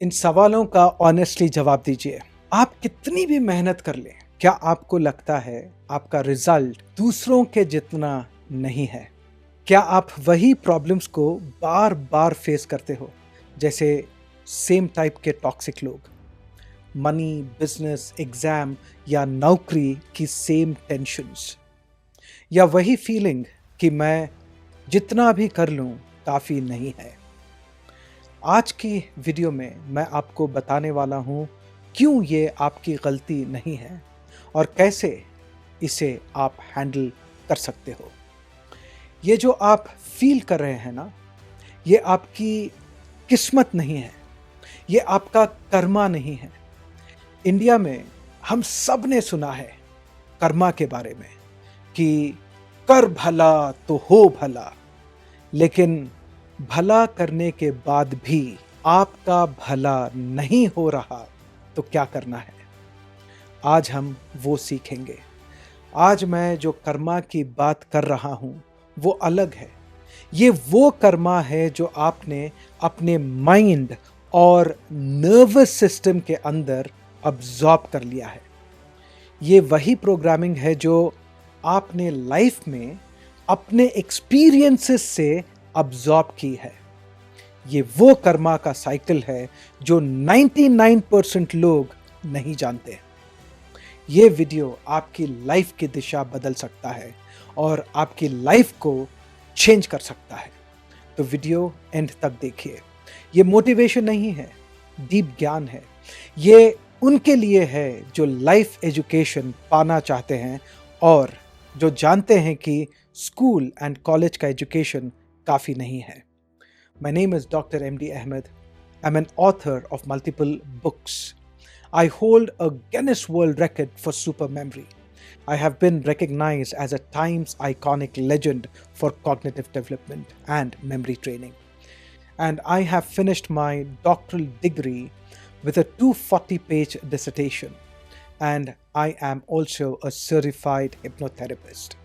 इन सवालों का ऑनेस्टली जवाब दीजिए। आप कितनी भी मेहनत कर लें, क्या आपको लगता है आपका रिजल्ट दूसरों के जितना नहीं है? क्या आप वही प्रॉब्लम्स को बार बार फेस करते हो, जैसे सेम टाइप के टॉक्सिक लोग? मनी, बिजनेस, एग्जाम या नौकरी की सेम टेंशन्स, या वही फीलिंग कि मैं जितना भी कर लूं काफ़ी नहीं है? आज की वीडियो में मैं आपको बताने वाला हूँ क्यों ये आपकी गलती नहीं है और कैसे इसे आप हैंडल कर सकते हो। ये जो आप फील कर रहे हैं ना, ये आपकी किस्मत नहीं है, ये आपका कर्मा नहीं है। इंडिया में हम सब ने सुना है कर्मा के बारे में कि कर भला तो हो भला, लेकिन भला करने के बाद भी आपका भला नहीं हो रहा तो क्या करना है? आज हम वो सीखेंगे। आज मैं जो कर्मा की बात कर रहा हूं वो अलग है। ये वो कर्मा है जो आपने अपने माइंड और नर्वस सिस्टम के अंदर अब्जॉर्ब कर लिया है। ये वही प्रोग्रामिंग है जो आपने लाइफ में अपने एक्सपीरियंसेस से अब्जॉर्ब की है। ये वो कर्मा का साइकिल है जो 99% लोग नहीं जानते। ये वीडियो आपकी लाइफ की दिशा बदल सकता है और आपकी लाइफ को चेंज कर सकता है। तो वीडियो एंड तक देखिए। ये मोटिवेशन नहीं है, डीप ज्ञान है। ये उनके लिए है जो लाइफ एजुकेशन पाना चाहते हैं और जो जानते हैं कि स्कूल एंड कॉलेज का एजुकेशन काफ़ी नहीं है। My name is Dr. MD Ahmed. I'm an author of multiple books. I hold a Guinness World Record for super memory. I have been recognized as a Times iconic legend for cognitive development and memory training. And I have finished my doctoral degree with a 240-page dissertation. And I am also a certified hypnotherapist.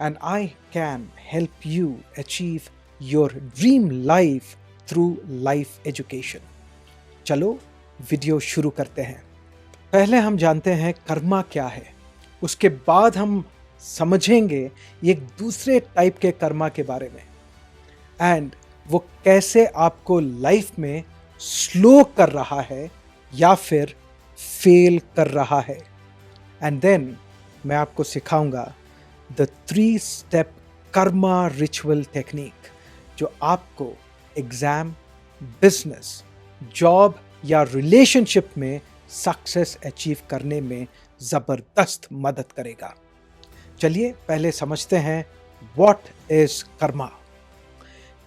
And I can help you achieve your dream life through life education. चलो video शुरू करते हैं। पहले हम जानते हैं कर्मा क्या है, उसके बाद हम समझेंगे एक दूसरे टाइप के कर्मा के बारे में एंड वो कैसे आपको लाइफ में स्लो कर रहा है या फिर फेल कर रहा है। एंड देन मैं आपको सिखाऊंगा the 3 step Karma ritual technique जो आपको एग्जाम, बिजनेस, जॉब या रिलेशनशिप में सक्सेस अचीव करने में जबरदस्त मदद करेगा। चलिए पहले समझते हैं what is Karma.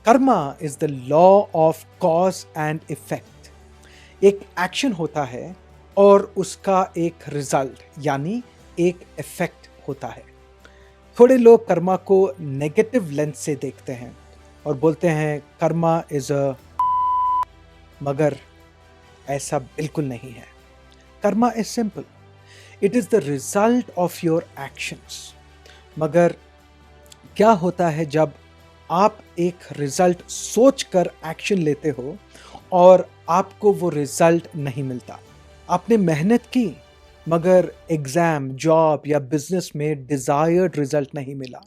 Karma is the law of cause and effect. एक एक्शन होता है और उसका एक रिजल्ट यानी एक इफेक्ट होता है। थोड़े लोग कर्मा को नेगेटिव लेंस से देखते हैं और बोलते हैं कर्मा इज अ, मगर ऐसा बिल्कुल नहीं है। Karma is simple, it is the result of your actions. मगर क्या होता है जब आप एक रिजल्ट सोचकर एक्शन लेते हो और आपको वो रिजल्ट नहीं मिलता? आपने मेहनत की मगर एग्जाम, जॉब या बिजनेस में डिजायर्ड रिजल्ट नहीं मिला।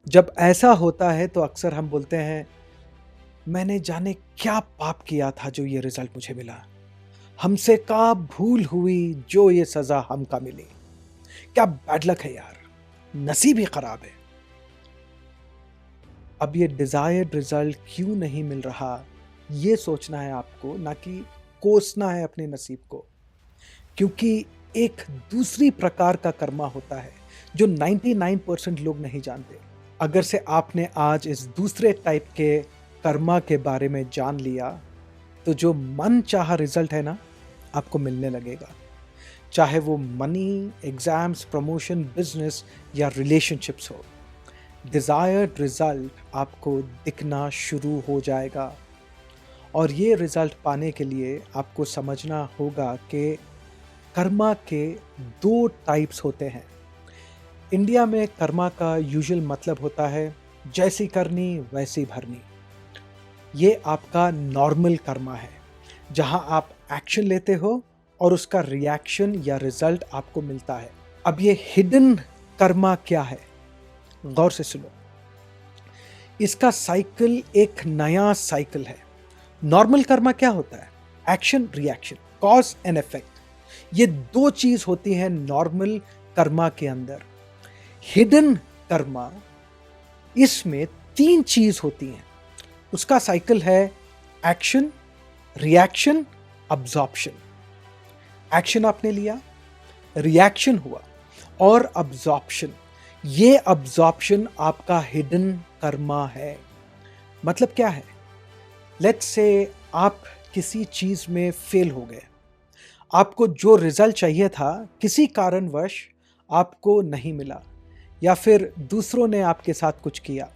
जब ऐसा होता है तो अक्सर हम बोलते हैं मैंने जाने क्या पाप किया था जो ये रिजल्ट मुझे मिला, हमसे क्या भूल हुई जो ये सजा हमका मिली, क्या बैड लक है यार, नसीब ही खराब है। अब ये डिजायर्ड रिजल्ट क्यों नहीं मिल रहा, ये सोचना है आपको, ना कि कोसना है अपने नसीब को। क्योंकि एक दूसरी प्रकार का कर्मा होता है जो 99% लोग नहीं जानते। अगर से आपने आज इस दूसरे टाइप के कर्मा के बारे में जान लिया तो जो मन चाहा रिजल्ट है ना, आपको मिलने लगेगा। चाहे वो मनी, एग्जाम्स, प्रमोशन, बिजनेस या रिलेशनशिप्स हो, डिजायर्ड रिजल्ट आपको दिखना शुरू हो जाएगा। और ये रिजल्ट पाने के लिए आपको समझना होगा कि कर्मा के 2 टाइप्स होते हैं। इंडिया में कर्मा का यूजुअल मतलब होता है जैसी करनी वैसी भरनी। ये आपका नॉर्मल कर्मा है। जहां आप एक्शन लेते हो और उसका रिएक्शन या रिजल्ट आपको मिलता है। अब ये हिडन कर्मा क्या है, गौर से सुनो। इसका साइकिल एक नया साइकिल है। नॉर्मल कर्मा क्या होता है? Action reaction, cause and effect. ये दो चीज होती है नॉर्मल कर्मा के अंदर। हिडन कर्मा, इसमें तीन चीज होती हैं। उसका साइकिल है एक्शन, रिएक्शन, अब्जॉर्प्शन। एक्शन आपने लिया, रिएक्शन हुआ और अब्जॉर्प्शन। ये अब्जॉर्प्शन आपका हिडन कर्मा है। मतलब क्या है? लेट्स से आप किसी चीज में फेल हो गए। आपको जो रिजल्ट चाहिए था किसी कारणवश आपको नहीं मिला, या फिर दूसरों ने आपके साथ कुछ किया।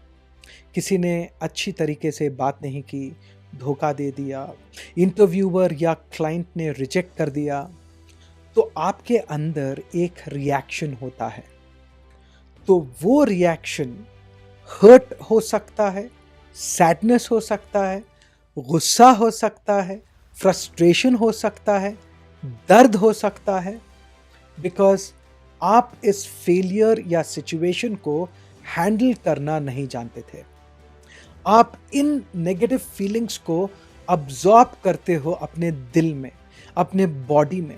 किसी ने अच्छी तरीके से बात नहीं की, धोखा दे दिया, इंटरव्यूअर या क्लाइंट ने रिजेक्ट कर दिया। तो आपके अंदर एक रिएक्शन होता है। तो वो रिएक्शन हर्ट हो सकता है, सैडनेस हो सकता है, गुस्सा हो सकता है, फ्रस्ट्रेशन हो सकता है, दर्द हो सकता है, बिकॉज आप इस फेलियर या सिचुएशन को हैंडल करना नहीं जानते थे। आप इन नेगेटिव फीलिंग्स को अब्जॉर्ब करते हो अपने दिल में, अपने बॉडी में।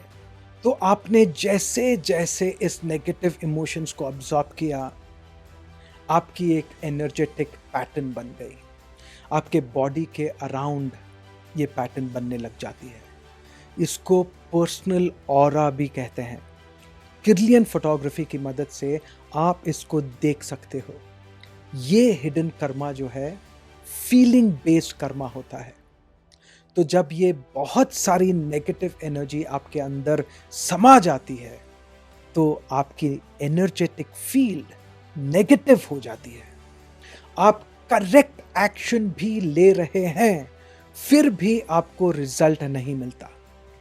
तो आपने जैसे जैसे इस नेगेटिव इमोशंस को अब्जॉर्ब किया, आपकी एक एनर्जेटिक पैटर्न बन गई। आपके बॉडी के अराउंड ये पैटर्न बनने लग जाती है। इसको पर्सनल ऑरा भी कहते हैं। किर्लियन फोटोग्राफी की मदद से आप इसको देख सकते हो। ये हिडन कर्मा जो है, फीलिंग बेस्ड कर्मा होता है। तो जब ये बहुत सारी नेगेटिव एनर्जी आपके अंदर समा जाती है, तो आपकी एनर्जेटिक फील्ड नेगेटिव हो जाती है। आप करेक्ट एक्शन भी ले रहे हैं, फिर भी आपको रिजल्ट नहीं मिलता,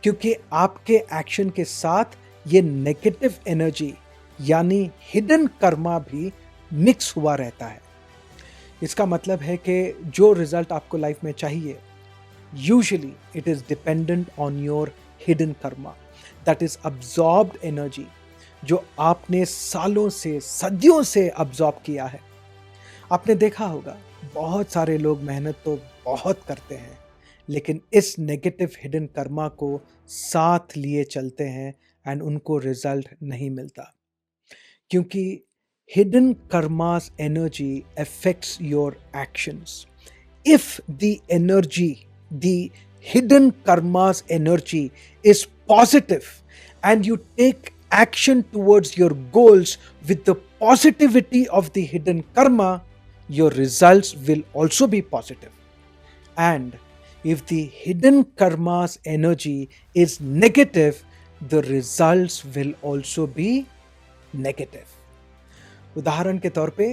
क्योंकि आपके एक्शन के साथ ये नेगेटिव एनर्जी यानी हिडन कर्मा भी मिक्स हुआ रहता है। इसका मतलब है कि जो रिजल्ट आपको लाइफ में चाहिए, usually it is dependent on your hidden Karma, that is absorbed energy, जो आपने सालों से, सदियों से अब्जॉर्ब किया है। आपने देखा होगा बहुत सारे लोग मेहनत तो बहुत करते हैं, लेकिन इस नेगेटिव हिडन कर्मा को साथ लिए चलते हैं एंड उनको रिजल्ट नहीं मिलता, क्योंकि hidden karma's energy affects your actions. If the hidden karma's energy is positive and you take action towards your goals with the positivity of the hidden karma, your results will also be positive. And if the hidden karma's energy is negative, the results will also be negative. उदाहरण के तौर पे,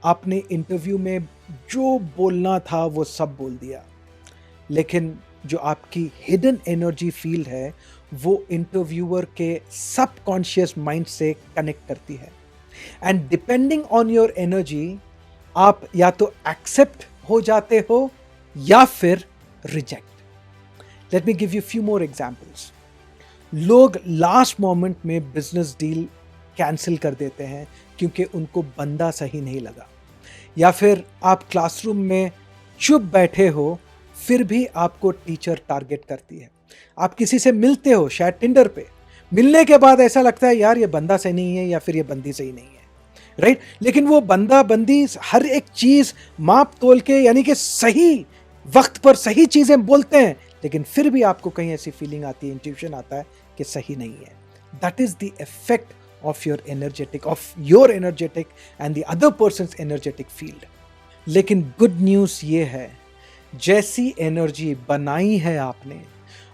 आपने interview में जो बोलना था वो सब बोल दिया, लेकिन जो आपकी हिडन एनर्जी फील्ड है वो इंटरव्यूअर के सबकॉन्शियस माइंड से कनेक्ट करती है। And depending on your energy, आप या तो एक्सेप्ट हो जाते हो या फिर reject. Let me give you few more examples. लोग लास्ट मोमेंट में बिजनेस डील कैंसिल कर देते हैं क्योंकि उनको बंदा सही नहीं लगा, या फिर आप क्लासरूम में चुप बैठे हो फिर भी आपको टीचर टारगेट करती है। आप किसी से मिलते हो, शायद टिंडर पे, मिलने के बाद ऐसा लगता है यार ये बंदा सही नहीं है या फिर ये बंदी सही नहीं है, राइट? लेकिन वो बंदा बंदी हर एक चीज माप तोल के, यानी कि सही वक्त पर सही चीजें बोलते हैं, लेकिन फिर भी आपको कहीं ऐसी फीलिंग आती है, इंट्यूशन आता है कि सही नहीं है। That is the effect of your energetic and the other person's energetic field. लेकिन गुड न्यूज़ ये है, जैसी एनर्जी बनाई है आपने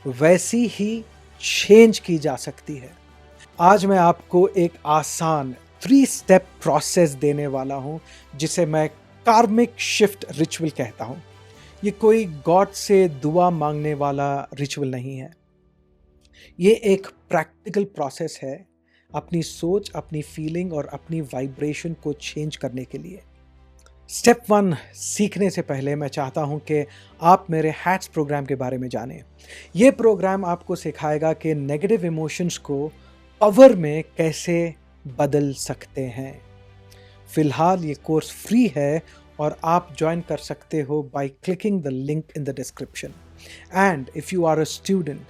वैसी ही चेंज की जा सकती है। आज मैं आपको एक आसान 3 स्टेप प्रोसेस देने वाला हूं, जिसे मैं कार्मिक शिफ्ट रिचुअल कहता हूं। ये कोई गॉड से दुआ मांगने वाला रिचुअल नहीं है। ये एक प्रैक्टिकल प्रोसेस है अपनी सोच, अपनी फीलिंग और अपनी वाइब्रेशन को चेंज करने के लिए। स्टेप 1 सीखने से पहले मैं चाहता हूं कि आप मेरे हैट्स प्रोग्राम के बारे में जानें। ये प्रोग्राम आपको सिखाएगा कि नेगेटिव इमोशंस को पावर में कैसे बदल सकते हैं। फिलहाल ये कोर्स फ्री है और आप ज्वाइन कर सकते हो by clicking the link in the description. And if you are a student,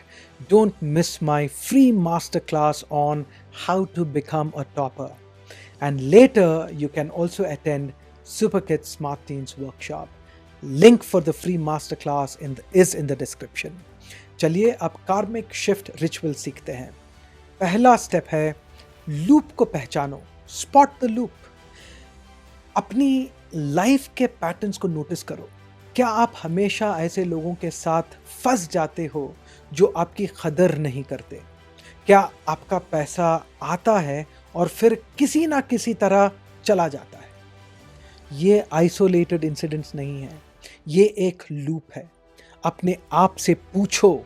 don't miss my free master class on how to become a topper. And later, you can also attend Super Kids Smart Teens Workshop. Link for the free masterclass is in the description. चलिए अब कार्मिक shift ritual सीखते हैं। पहला step है loop को पहचानो, spot the loop. अपनी लाइफ के पैटर्न्स को नोटिस करो। क्या आप हमेशा ऐसे लोगों के साथ फंस जाते हो जो आपकी कदर नहीं करते? क्या आपका पैसा आता है और फिर किसी ना किसी तरह चला जाता है? ये आइसोलेटेड इंसिडेंट्स नहीं है, ये एक लूप है। अपने आप से पूछो,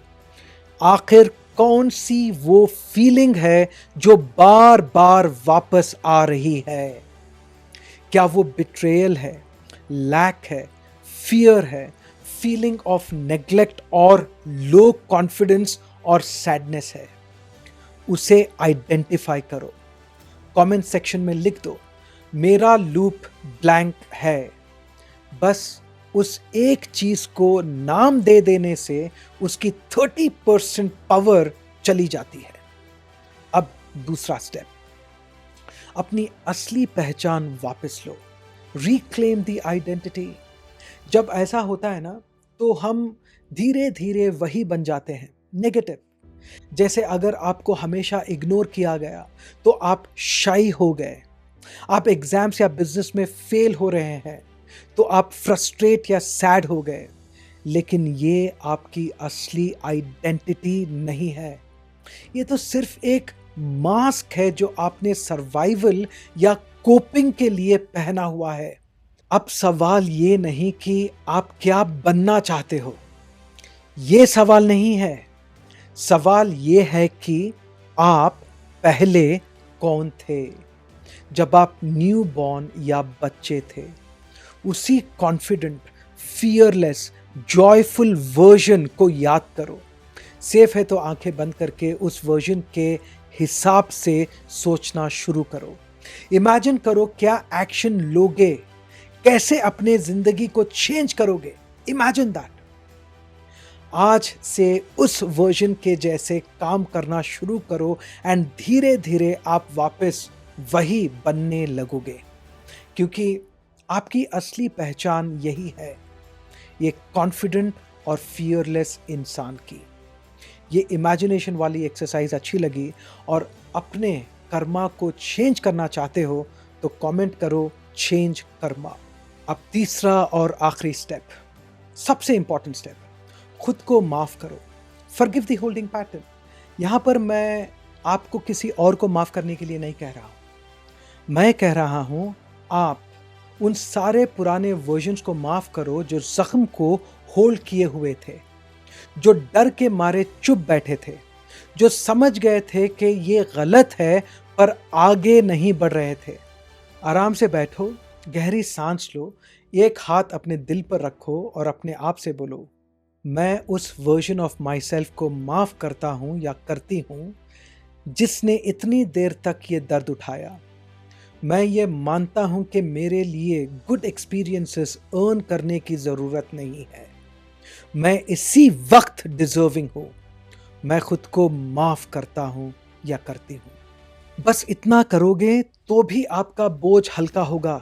आखिर कौन सी वो फीलिंग है जो बार बार वापस आ रही है? क्या वो बिट्रेयल है, लैक है, फियर है, फीलिंग ऑफ नेग्लेक्ट और लो कॉन्फिडेंस और सैडनेस है? उसे आइडेंटिफाई करो। कमेंट सेक्शन में लिख दो, मेरा लूप ब्लैंक है। बस उस एक चीज को नाम दे देने से उसकी 30% पावर चली जाती है। अब दूसरा स्टेप, अपनी असली पहचान वापस लो। Reclaim the identity. जब ऐसा होता है ना, तो हम धीरे धीरे वही बन जाते हैं, नेगेटिव। जैसे अगर आपको हमेशा इग्नोर किया गया तो आप शाई हो गए। आप एग्जाम्स या बिजनेस में फेल हो रहे हैं तो आप फ्रस्ट्रेट या सैड हो गए। लेकिन ये आपकी असली आइडेंटिटी नहीं है। ये तो सिर्फ एक मास्क है जो आपने सर्वाइवल या कोपिंग के लिए पहना हुआ है। अब सवाल ये नहीं कि आप क्या बनना चाहते हो, ये सवाल नहीं है। सवाल ये है कि आप पहले कौन थे जब आप न्यू बॉर्न या बच्चे थे। उसी कॉन्फिडेंट, फियरलेस, जॉयफुल वर्जन को याद करो। सेफ है तो आंखें बंद करके उस वर्जन के हिसाब से सोचना शुरू करो। इमेजिन करो क्या एक्शन लोगे, कैसे अपने जिंदगी को चेंज करोगे। Imagine that. आज से उस वर्जन के जैसे काम करना शुरू करो एंड धीरे धीरे आप वापस वही बनने लगोगे, क्योंकि आपकी असली पहचान यही है, ये कॉन्फिडेंट और फियरलेस इंसान की। ये इमेजिनेशन वाली एक्सरसाइज अच्छी लगी और अपने कर्मा को चेंज करना चाहते हो तो कमेंट करो चेंज कर्मा। अब तीसरा और आखिरी स्टेप, सबसे इंपॉर्टेंट स्टेप, खुद को माफ करो। Forgive the holding pattern. यहां पर मैं आपको किसी और को माफ करने के लिए नहीं कह रहा हूं। मैं कह रहा हूं आप उन सारे पुराने वर्जन्स को माफ करो जो जख्म को होल्ड किए हुए थे, जो डर के मारे चुप बैठे थे, जो समझ गए थे कि ये गलत है पर आगे नहीं बढ़ रहे थे। आराम से बैठो, गहरी सांस लो, एक हाथ अपने दिल पर रखो और अपने आप से बोलो, मैं उस वर्जन ऑफ माई सेल्फ को माफ करता हूं या करती हूं जिसने इतनी देर तक ये दर्द उठाया। मैं ये मानता हूं कि मेरे लिए गुड एक्सपीरियंसेस अर्न करने की ज़रूरत नहीं है। मैं इसी वक्त डिजर्विंग हूं। मैं खुद को माफ करता हूं या करती हूं। बस इतना करोगे तो भी आपका बोझ हल्का होगा।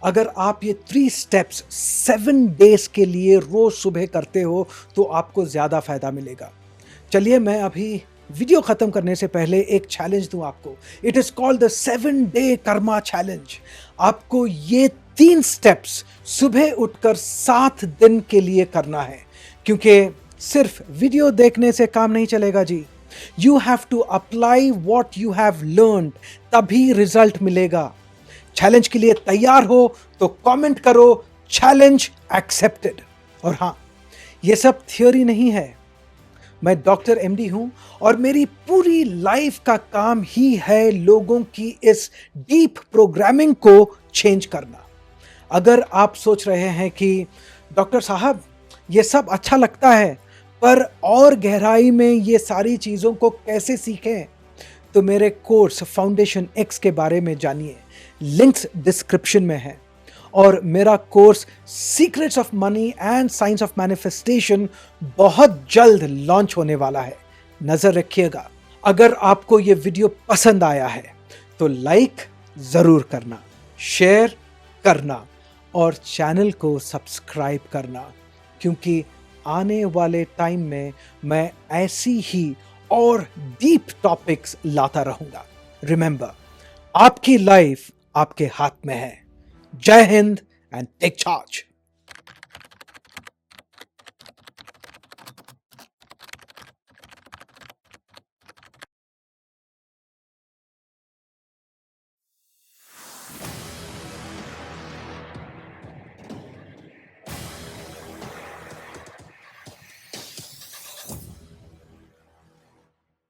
अगर आप ये 3 स्टेप्स 7 डेज के लिए रोज सुबह करते हो तो आपको ज्यादा फायदा मिलेगा। चलिए मैं अभी वीडियो खत्म करने से पहले एक चैलेंज दूं आपको। It is called the 7 day Karma challenge. आपको ये 3 स्टेप्स सुबह उठकर 7 दिन के लिए करना है, क्योंकि सिर्फ वीडियो देखने से काम नहीं चलेगा जी। You have to apply what you have learned, तभी रिजल्ट मिलेगा। चैलेंज के लिए तैयार हो तो कमेंट करो चैलेंज एक्सेप्टेड। और हाँ, ये सब थियोरी नहीं है। मैं डॉक्टर एमडी हूं और मेरी पूरी लाइफ का काम ही है लोगों की इस डीप प्रोग्रामिंग को चेंज करना। अगर आप सोच रहे हैं कि डॉक्टर साहब ये सब अच्छा लगता है पर और गहराई में ये सारी चीज़ों को कैसे सीखें, तो मेरे कोर्स फाउंडेशन एक्स के बारे में जानिए। लिंक्स डिस्क्रिप्शन में है। और मेरा course secrets of money and science of manifestation बहुत जल्द लॉन्च होने वाला है, नजर रखिएगा। अगर आपको ये वीडियो पसंद आया है तो लाइक जरूर करना, शेयर करना और चैनल को सब्सक्राइब करना, क्योंकि आने वाले टाइम में मैं ऐसी ही और डीप टॉपिक्स लाता रहूंगा। रिमेंबर, आपकी लाइफ आपके हाथ में है। जय हिंद एंड टेक चार्ज।